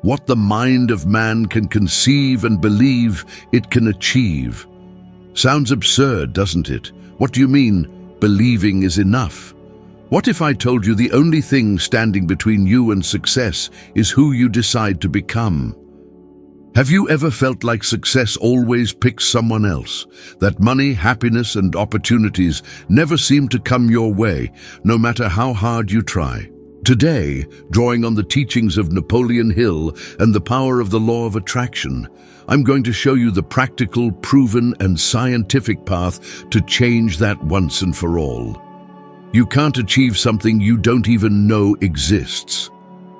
what the mind of man can conceive and believe it can achieve. Sounds absurd, doesn't it? What do you mean, believing is enough? What if I told you the only thing standing between you and success is who you decide to become? Have you ever felt like success always picks someone else? That money, happiness, and opportunities never seem to come your way, no matter how hard you try? Today, drawing on the teachings of Napoleon Hill and the power of the law of attraction, I'm going to show you the practical, proven, and scientific path to change that once and for all. You can't achieve something you don't even know exists.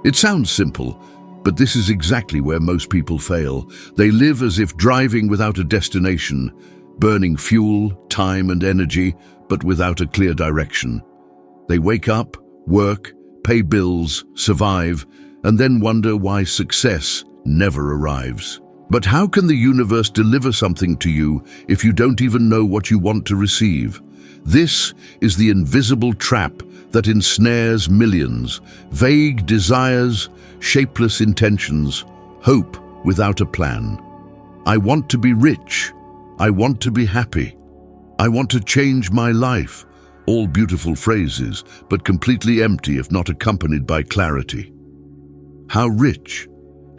It sounds simple, but this is exactly where most people fail. They live as if driving without a destination, burning fuel, time, and energy, but without a clear direction. They wake up, work, pay bills, survive, and then wonder why success never arrives. But how can the universe deliver something to you if you don't even know what you want to receive? This is the invisible trap that ensnares millions. Vague desires, shapeless intentions, hope without a plan. I want to be rich. I want to be happy. I want to change my life. All beautiful phrases, but completely empty if not accompanied by clarity. How rich?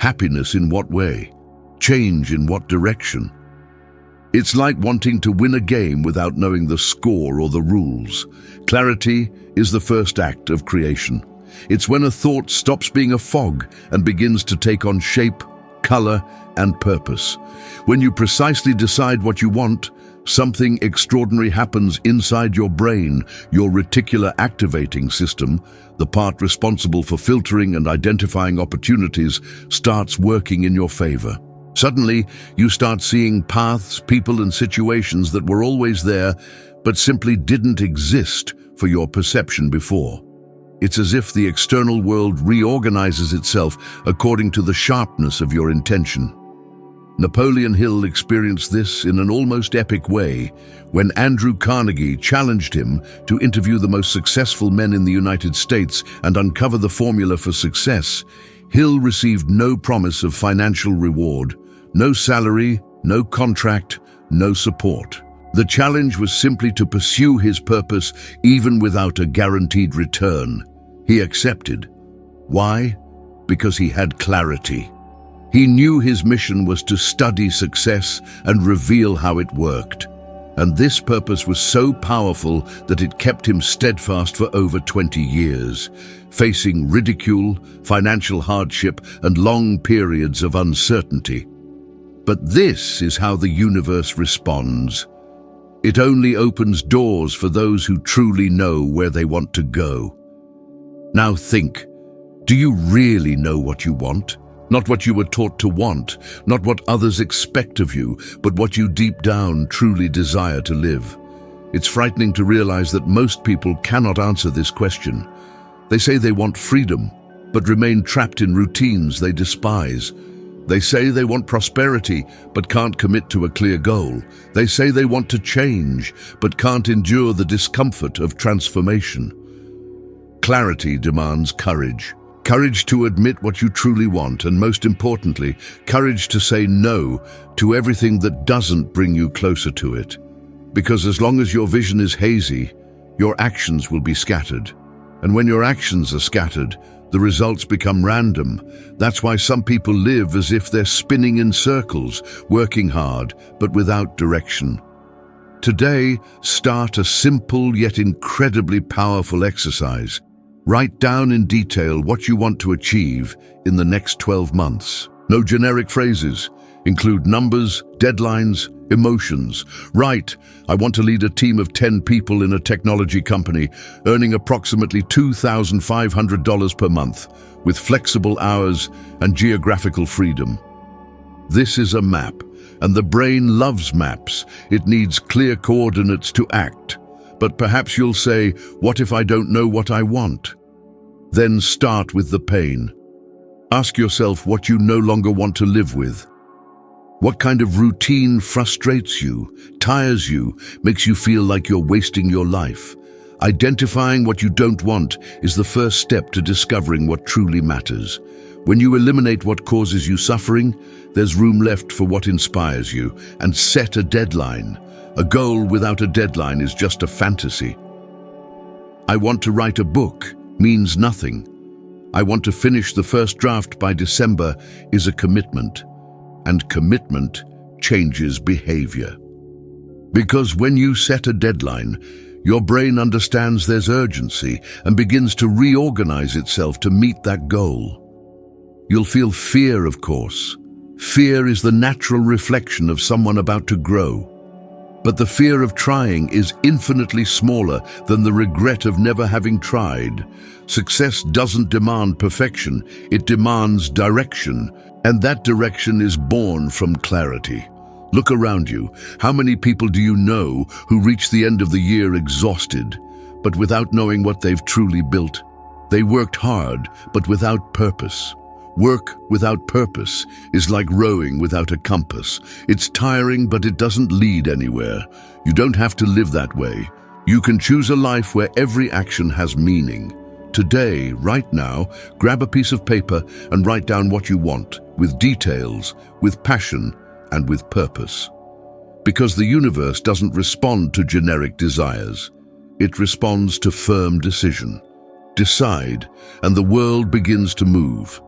Happiness in what way? Change in what direction? It's like wanting to win a game without knowing the score or the rules. Clarity is the first act of creation. It's when a thought stops being a fog and begins to take on shape, color, and purpose. When you precisely decide what you want, something extraordinary happens inside your brain. Your reticular activating system, the part responsible for filtering and identifying opportunities, starts working in your favor. Suddenly, you start seeing paths, people, and situations that were always there, but simply didn't exist for your perception before. It's as if the external world reorganizes itself according to the sharpness of your intention. Napoleon Hill experienced this in an almost epic way when Andrew Carnegie challenged him to interview the most successful men in the United States and uncover the formula for success. Hill received no promise of financial reward, no salary, no contract, no support. The challenge was simply to pursue his purpose even without a guaranteed return. He accepted. Why? Because he had clarity. He knew his mission was to study success and reveal how it worked. And this purpose was so powerful that it kept him steadfast for over 20 years, facing ridicule, financial hardship, and long periods of uncertainty. But this is how the universe responds. It only opens doors for those who truly know where they want to go. Now think, do you really know what you want? Not what you were taught to want, not what others expect of you, but what you deep down truly desire to live. It's frightening to realize that most people cannot answer this question. They say they want freedom, but remain trapped in routines they despise. They say they want prosperity, but can't commit to a clear goal. They say they want to change, but can't endure the discomfort of transformation. Clarity demands courage. Courage to admit what you truly want, and most importantly, courage to say no to everything that doesn't bring you closer to it. Because as long as your vision is hazy, your actions will be scattered. And when your actions are scattered, the results become random. That's why some people live as if they're spinning in circles, working hard, but without direction. Today, start a simple yet incredibly powerful exercise. Write down in detail what you want to achieve in the next 12 months. No generic phrases. Include numbers, deadlines, emotions. Write, I want to lead a team of 10 people in a technology company, earning approximately $2,500 per month, with flexible hours and geographical freedom. This is a map, and the brain loves maps. It needs clear coordinates to act. But perhaps you'll say, what if I don't know what I want? Then start with the pain. Ask yourself what you no longer want to live with. What kind of routine frustrates you, tires you, makes you feel like you're wasting your life? Identifying what you don't want is the first step to discovering what truly matters. When you eliminate what causes you suffering, there's room left for what inspires you, and set a deadline. A goal without a deadline is just a fantasy. I want to write a book means nothing. I want to finish the first draft by December is a commitment, and commitment changes behavior. Because when you set a deadline, your brain understands there's urgency and begins to reorganize itself to meet that goal. You'll feel fear, of course. Fear is the natural reflection of someone about to grow. But the fear of trying is infinitely smaller than the regret of never having tried. Success doesn't demand perfection, it demands direction, and that direction is born from clarity. Look around you. How many people do you know who reach the end of the year exhausted, but without knowing what they've truly built? They worked hard, but without purpose. Work without purpose is like rowing without a compass. It's tiring, but it doesn't lead anywhere. You don't have to live that way. You can choose a life where every action has meaning. Today, right now, grab a piece of paper and write down what you want, with details, with passion, and with purpose. Because the universe doesn't respond to generic desires. It responds to firm decision. Decide, and the world begins to move.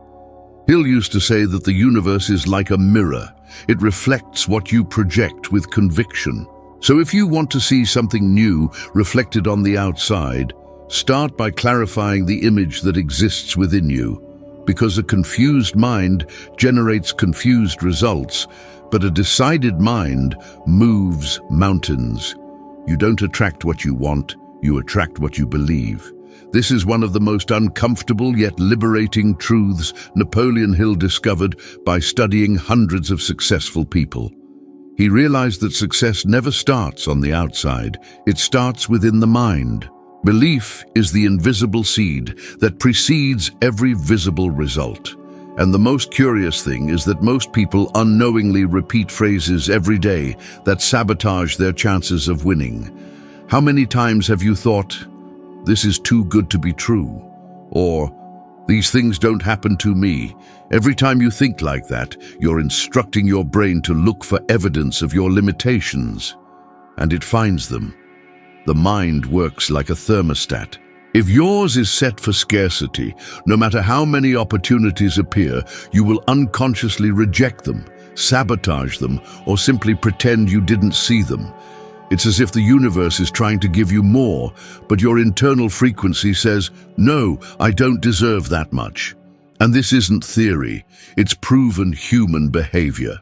Hill used to say that the universe is like a mirror. It reflects what you project with conviction. So if you want to see something new reflected on the outside, start by clarifying the image that exists within you. Because a confused mind generates confused results, but a decided mind moves mountains. You don't attract what you want, you attract what you believe. This is one of the most uncomfortable yet liberating truths Napoleon Hill discovered by studying hundreds of successful people. He realized that success never starts on the outside, it starts within the mind. Belief is the invisible seed that precedes every visible result. And the most curious thing is that most people unknowingly repeat phrases every day that sabotage their chances of winning. How many times have you thought, "This is too good to be true," or "These things don't happen to me"? Every time you think like that, you're instructing your brain to look for evidence of your limitations, and it finds them. The mind works like a thermostat. If yours is set for scarcity, no matter how many opportunities appear, you will unconsciously reject them, sabotage them, or simply pretend you didn't see them. It's as if the universe is trying to give you more, but your internal frequency says, "No, I don't deserve that much." And this isn't theory, it's proven human behavior.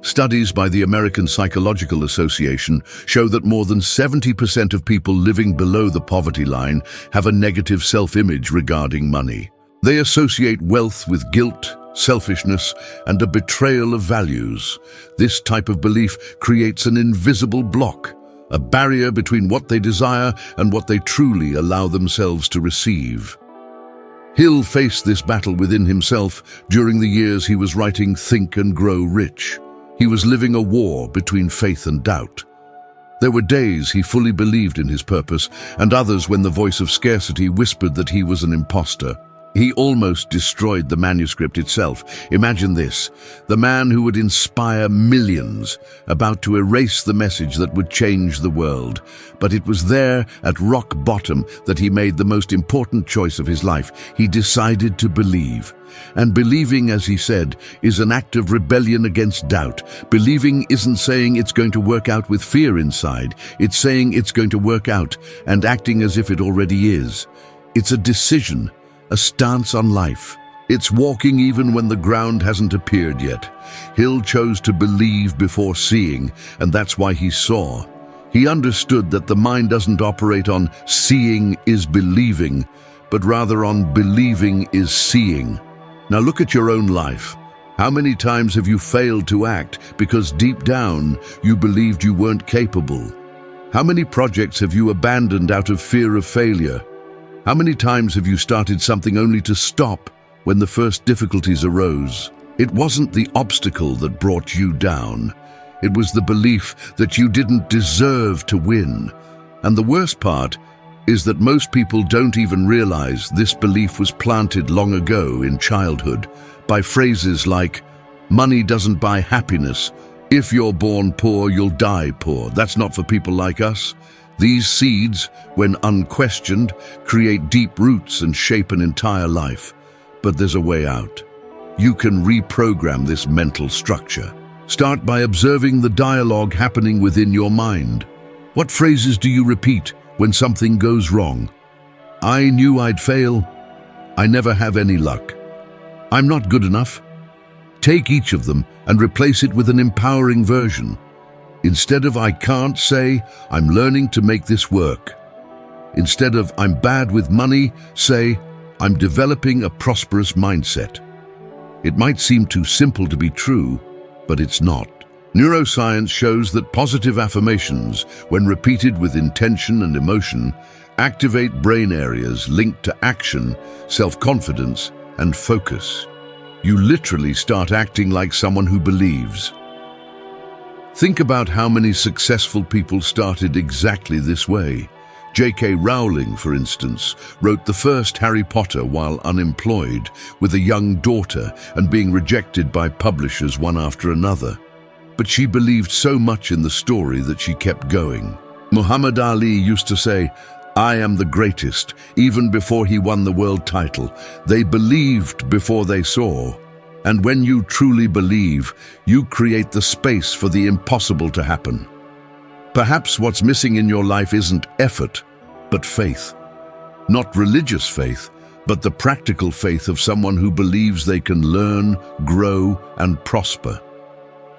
Studies by the American Psychological Association show that more than 70% of people living below the poverty line have a negative self-image regarding money. They associate wealth with guilt, selfishness, and a betrayal of values. This type of belief creates an invisible block, a barrier between what they desire and what they truly allow themselves to receive. Hill faced this battle within himself during the years he was writing Think and Grow Rich. He was living a war between faith and doubt. There were days he fully believed in his purpose, and others when the voice of scarcity whispered that he was an imposter. He almost destroyed the manuscript itself. Imagine this, the man who would inspire millions, about to erase the message that would change the world. But it was there, at rock bottom, that he made the most important choice of his life. He decided to believe. And believing, as he said, is an act of rebellion against doubt. Believing isn't saying it's going to work out with fear inside. It's saying it's going to work out and acting as if it already is. It's a decision, a stance on life. It's walking even when the ground hasn't appeared yet. Hill chose to believe before seeing, and that's why he saw. He understood that the mind doesn't operate on seeing is believing, but rather on believing is seeing. Now look at your own life. How many times have you failed to act because deep down you believed you weren't capable? How many projects have you abandoned out of fear of failure? How many times have you started something only to stop when the first difficulties arose? It wasn't the obstacle that brought you down. It was the belief that you didn't deserve to win. And the worst part, is that most people don't even realize this belief was planted long ago in childhood by phrases like, "Money doesn't buy happiness. If you're born poor, you'll die poor." That's not for people like us. These seeds, when unquestioned, create deep roots and shape an entire life. But there's a way out. You can reprogram this mental structure. Start by observing the dialogue happening within your mind. What phrases do you repeat when something goes wrong? "I knew I'd fail." "I never have any luck." "I'm not good enough." Take each of them and replace it with an empowering version. Instead of "I can't," say, "I'm learning to make this work." Instead of "I'm bad with money," say, "I'm developing a prosperous mindset." It might seem too simple to be true, but it's not. Neuroscience shows that positive affirmations, when repeated with intention and emotion, activate brain areas linked to action, self-confidence, and focus. You literally start acting like someone who believes. Think about how many successful people started exactly this way. J.K. Rowling, for instance, wrote the first Harry Potter while unemployed, with a young daughter and being rejected by publishers one after another. But she believed so much in the story that she kept going. Muhammad Ali used to say, "I am the greatest," even before he won the world title. They believed before they saw. And when you truly believe, you create the space for the impossible to happen. Perhaps what's missing in your life isn't effort, but faith. Not religious faith, but the practical faith of someone who believes they can learn, grow, and prosper.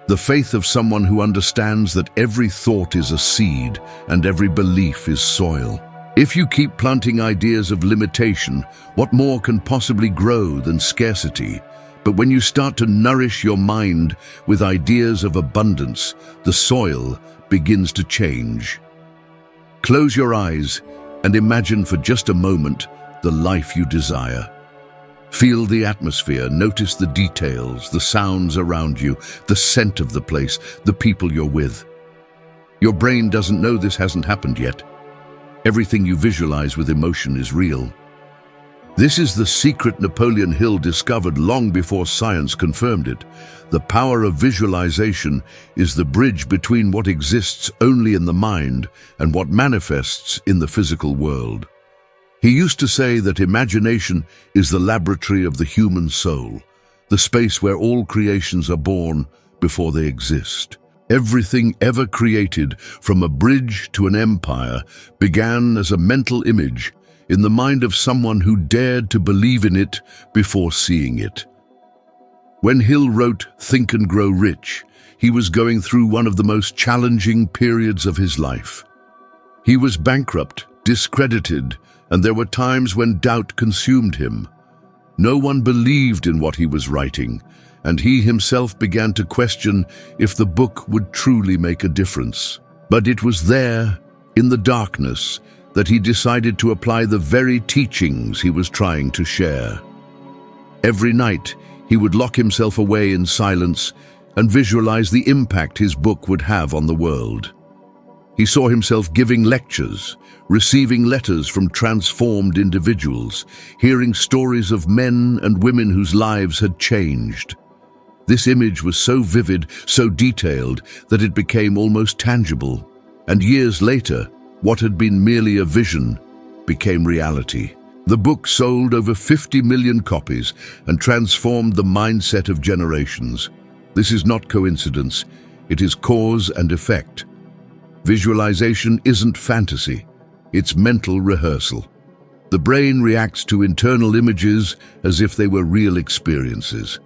The faith of someone who understands that every thought is a seed and every belief is soil. If you keep planting ideas of limitation, what more can possibly grow than scarcity? But when you start to nourish your mind with ideas of abundance, the soil begins to change. Close your eyes and imagine for just a moment the life you desire. Feel the atmosphere, notice the details, the sounds around you, the scent of the place, the people you're with. Your brain doesn't know this hasn't happened yet. Everything you visualize with emotion is real. This is the secret Napoleon Hill discovered long before science confirmed it. The power of visualization is the bridge between what exists only in the mind and what manifests in the physical world. He used to say that imagination is the laboratory of the human soul, the space where all creations are born before they exist. Everything ever created, from a bridge to an empire, began as a mental image in the mind of someone who dared to believe in it before seeing it. When Hill wrote Think and Grow Rich, he was going through one of the most challenging periods of his life. He was bankrupt, discredited, and there were times when doubt consumed him. No one believed in what he was writing, and he himself began to question if the book would truly make a difference. But it was there, in the darkness, that he decided to apply the very teachings he was trying to share. Every night, he would lock himself away in silence and visualize the impact his book would have on the world. He saw himself giving lectures, receiving letters from transformed individuals, hearing stories of men and women whose lives had changed. This image was so vivid, so detailed, that it became almost tangible. And years later, what had been merely a vision became reality. The book sold over 50 million copies and transformed the mindset of generations. This is not coincidence. It is cause and effect. Visualization isn't fantasy. It's mental rehearsal. The brain reacts to internal images as if they were real experiences.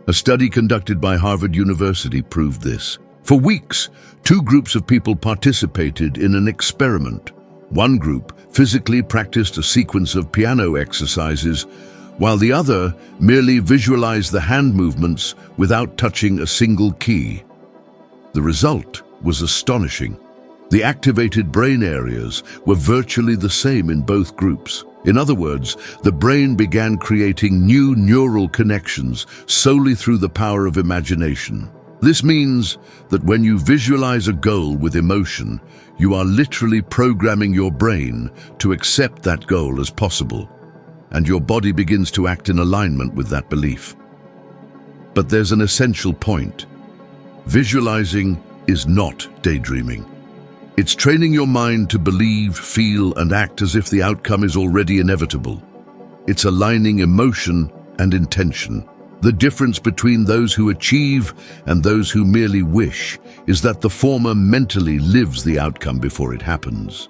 A study conducted by Harvard University proved this. For weeks, two groups of people participated in an experiment. One group physically practiced a sequence of piano exercises, while the other merely visualized the hand movements without touching a single key. The result was astonishing. The activated brain areas were virtually the same in both groups. In other words, the brain began creating new neural connections solely through the power of imagination. This means that when you visualize a goal with emotion, you are literally programming your brain to accept that goal as possible, and your body begins to act in alignment with that belief. But there's an essential point. Visualizing is not daydreaming. It's training your mind to believe, feel, and act as if the outcome is already inevitable. It's aligning emotion and intention. The difference between those who achieve and those who merely wish is that the former mentally lives the outcome before it happens.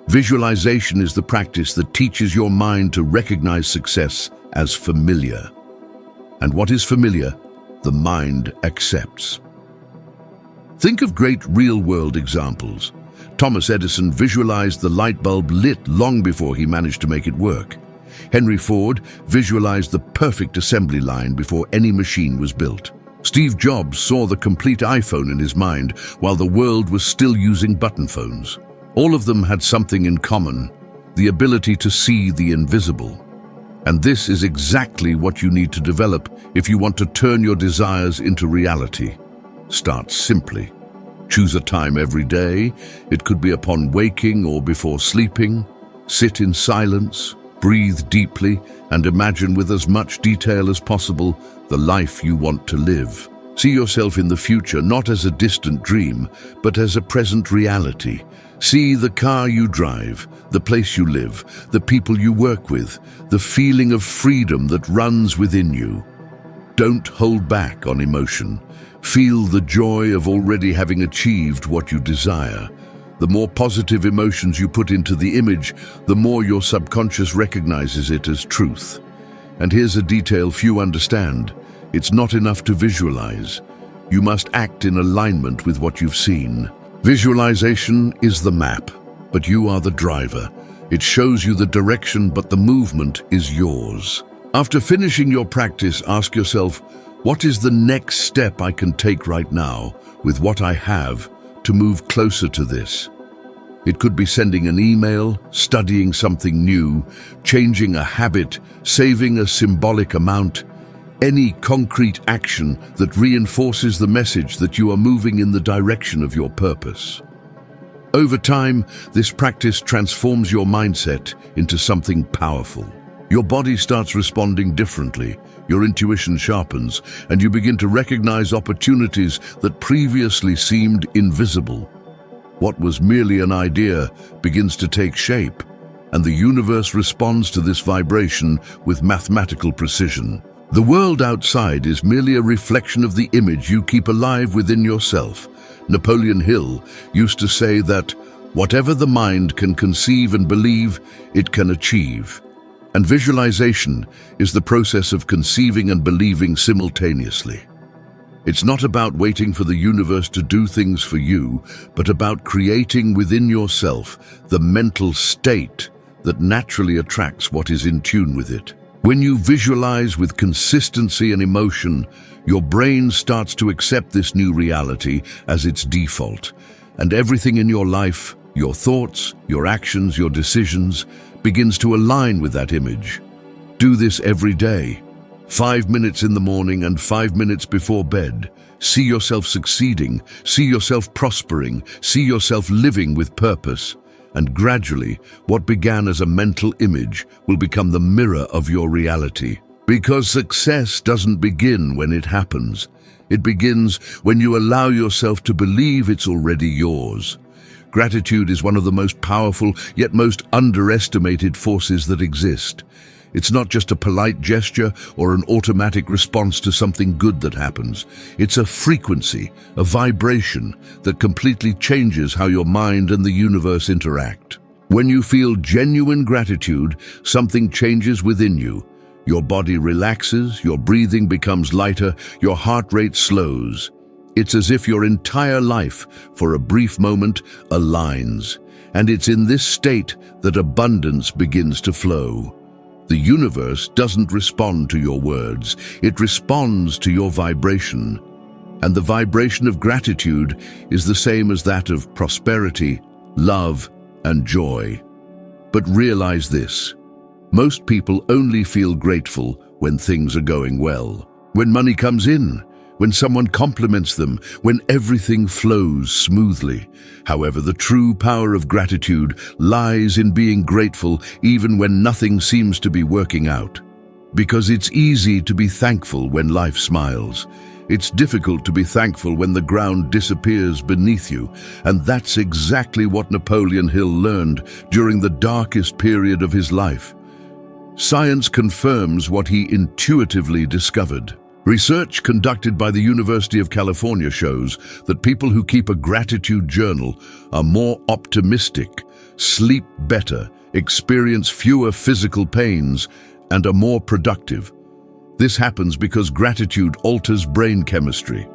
Visualization is the practice that teaches your mind to recognize success as familiar. And what is familiar, the mind accepts. Think of great real-world examples. Thomas Edison visualized the light bulb lit long before he managed to make it work. Henry Ford visualized the perfect assembly line before any machine was built. Steve Jobs saw the complete iPhone in his mind while the world was still using button phones. All of them had something in common, the ability to see the invisible. And this is exactly what you need to develop if you want to turn your desires into reality. Start simply. Choose a time every day. It could be upon waking or before sleeping. Sit in silence. Breathe deeply and imagine with as much detail as possible the life you want to live. See yourself in the future not as a distant dream, but as a present reality. See the car you drive, the place you live, the people you work with, the feeling of freedom that runs within you. Don't hold back on emotion. Feel the joy of already having achieved what you desire. The more positive emotions you put into the image, the more your subconscious recognizes it as truth. And here's a detail few understand. It's not enough to visualize. You must act in alignment with what you've seen. Visualization is the map, but you are the driver. It shows you the direction, but the movement is yours. After finishing your practice, ask yourself, what is the next step I can take right now with what I have to move closer to this? It could be sending an email, studying something new, changing a habit, saving a symbolic amount, any concrete action that reinforces the message that you are moving in the direction of your purpose. Over time, this practice transforms your mindset into something powerful. Your body starts responding differently, your intuition sharpens, and you begin to recognize opportunities that previously seemed invisible. What was merely an idea begins to take shape, and the universe responds to this vibration with mathematical precision. The world outside is merely a reflection of the image you keep alive within yourself. Napoleon Hill used to say that, whatever the mind can conceive and believe, it can achieve. And visualization is the process of conceiving and believing simultaneously. It's not about waiting for the universe to do things for you, but about creating within yourself the mental state that naturally attracts what is in tune with it. When you visualize with consistency and emotion, your brain starts to accept this new reality as its default, and everything in your life, your thoughts, your actions, your decisions, begins to align with that image. Do this every day. 5 minutes in the morning and 5 minutes before bed. See yourself succeeding, see yourself prospering, see yourself living with purpose. And gradually, what began as a mental image will become the mirror of your reality. Because success doesn't begin when it happens. It begins when you allow yourself to believe it's already yours. Gratitude is one of the most powerful, yet most underestimated forces that exist. It's not just a polite gesture or an automatic response to something good that happens. It's a frequency, a vibration that completely changes how your mind and the universe interact. When you feel genuine gratitude, something changes within you. Your body relaxes, your breathing becomes lighter, your heart rate slows. It's as if your entire life, for a brief moment, aligns. And it's in this state that abundance begins to flow. The universe doesn't respond to your words, it responds to your vibration. And the vibration of gratitude is the same as that of prosperity, love, and joy. But realize this: most people only feel grateful when things are going well. When money comes in, when someone compliments them, when everything flows smoothly. However, the true power of gratitude lies in being grateful even when nothing seems to be working out. Because it's easy to be thankful when life smiles. It's difficult to be thankful when the ground disappears beneath you, and that's exactly what Napoleon Hill learned during the darkest period of his life. Science confirms what he intuitively discovered. Research conducted by the University of California shows that people who keep a gratitude journal are more optimistic, sleep better, experience fewer physical pains, and are more productive. This happens because gratitude alters brain chemistry.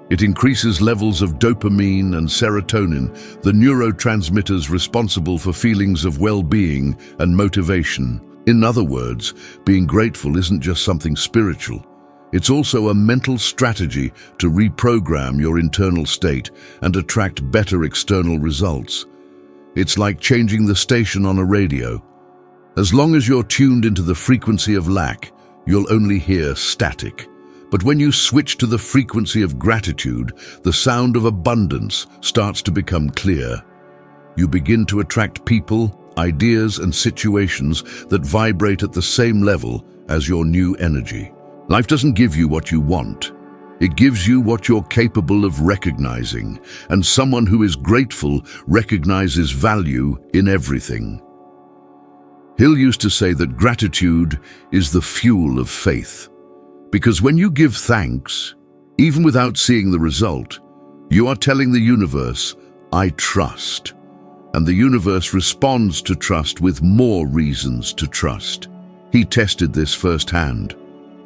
It increases levels of dopamine and serotonin, the neurotransmitters responsible for feelings of well-being and motivation. In other words, being grateful isn't just something spiritual. It's also a mental strategy to reprogram your internal state and attract better external results. It's like changing the station on a radio. As long as you're tuned into the frequency of lack, you'll only hear static. But when you switch to the frequency of gratitude, the sound of abundance starts to become clear. You begin to attract people, ideas, and situations that vibrate at the same level as your new energy. Life doesn't give you what you want. It gives you what you're capable of recognizing, and someone who is grateful recognizes value in everything. Hill used to say that gratitude is the fuel of faith, because when you give thanks, even without seeing the result, you are telling the universe, "I trust." And the universe responds to trust with more reasons to trust. He tested this firsthand.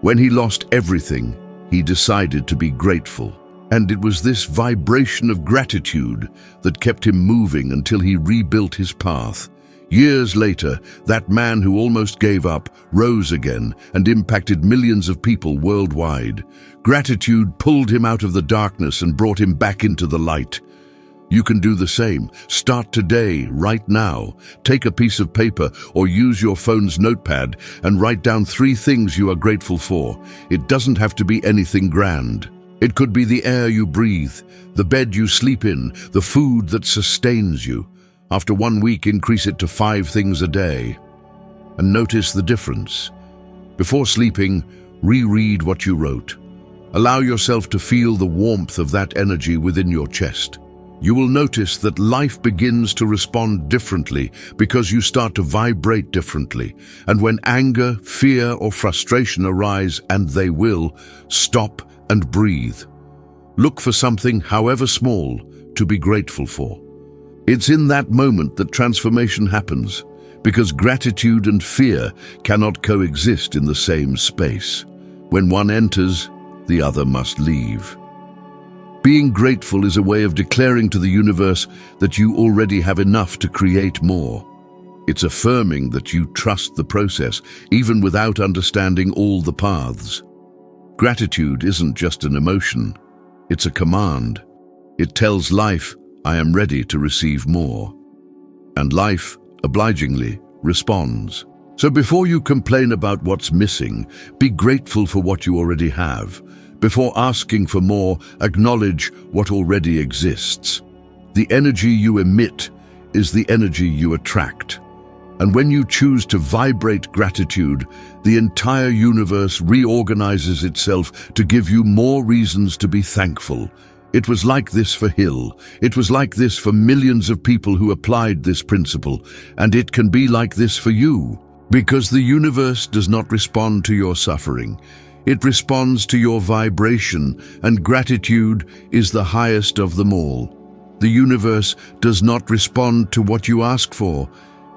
When he lost everything, he decided to be grateful. And it was this vibration of gratitude that kept him moving until he rebuilt his path. Years later, that man who almost gave up rose again and impacted millions of people worldwide. Gratitude pulled him out of the darkness and brought him back into the light. You can do the same. Start today, right now. Take a piece of paper or use your phone's notepad and write down 3 things you are grateful for. It doesn't have to be anything grand. It could be the air you breathe, the bed you sleep in, the food that sustains you. After 1 week, increase it to 5 things a day. And notice the difference. Before sleeping, reread what you wrote. Allow yourself to feel the warmth of that energy within your chest. You will notice that life begins to respond differently because you start to vibrate differently. And when anger, fear, or frustration arise, and they will, stop and breathe. Look for something, however small, to be grateful for. It's in that moment that transformation happens, because gratitude and fear cannot coexist in the same space. When one enters, the other must leave. Being grateful is a way of declaring to the universe that you already have enough to create more. It's affirming that you trust the process, even without understanding all the paths. Gratitude isn't just an emotion, it's a command. It tells life, "I am ready to receive more." And life, obligingly, responds. So before you complain about what's missing, be grateful for what you already have. Before asking for more, acknowledge what already exists. The energy you emit is the energy you attract. And when you choose to vibrate gratitude, the entire universe reorganizes itself to give you more reasons to be thankful. It was like this for Hill. It was like this for millions of people who applied this principle. And it can be like this for you. Because the universe does not respond to your suffering. It responds to your vibration, and gratitude is the highest of them all. The universe does not respond to what you ask for.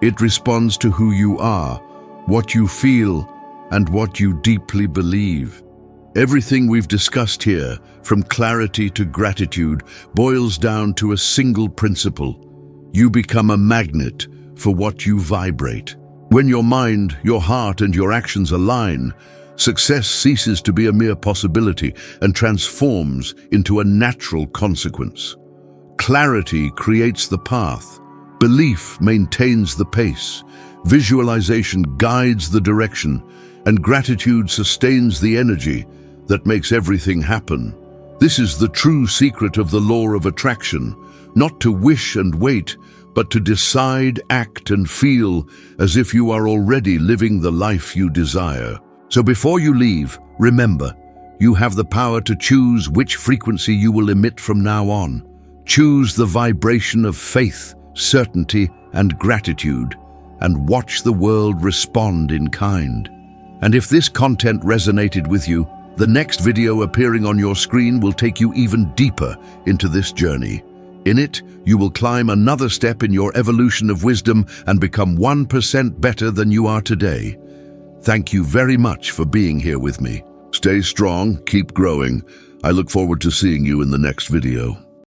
It responds to who you are, what you feel, and what you deeply believe. Everything we've discussed here, from clarity to gratitude, boils down to a single principle. You become a magnet for what you vibrate. When your mind, your heart, and your actions align, success ceases to be a mere possibility and transforms into a natural consequence. Clarity creates the path. Belief maintains the pace. Visualization guides the direction. And gratitude sustains the energy that makes everything happen. This is the true secret of the law of attraction, not to wish and wait, but to decide, act, and feel as if you are already living the life you desire. So before you leave, remember, you have the power to choose which frequency you will emit from now on. Choose the vibration of faith, certainty, and gratitude, and watch the world respond in kind. And if this content resonated with you, the next video appearing on your screen will take you even deeper into this journey. In it, you will climb another step in your evolution of wisdom and become 1% better than you are today. Thank you very much for being here with me. Stay strong, keep growing. I look forward to seeing you in the next video.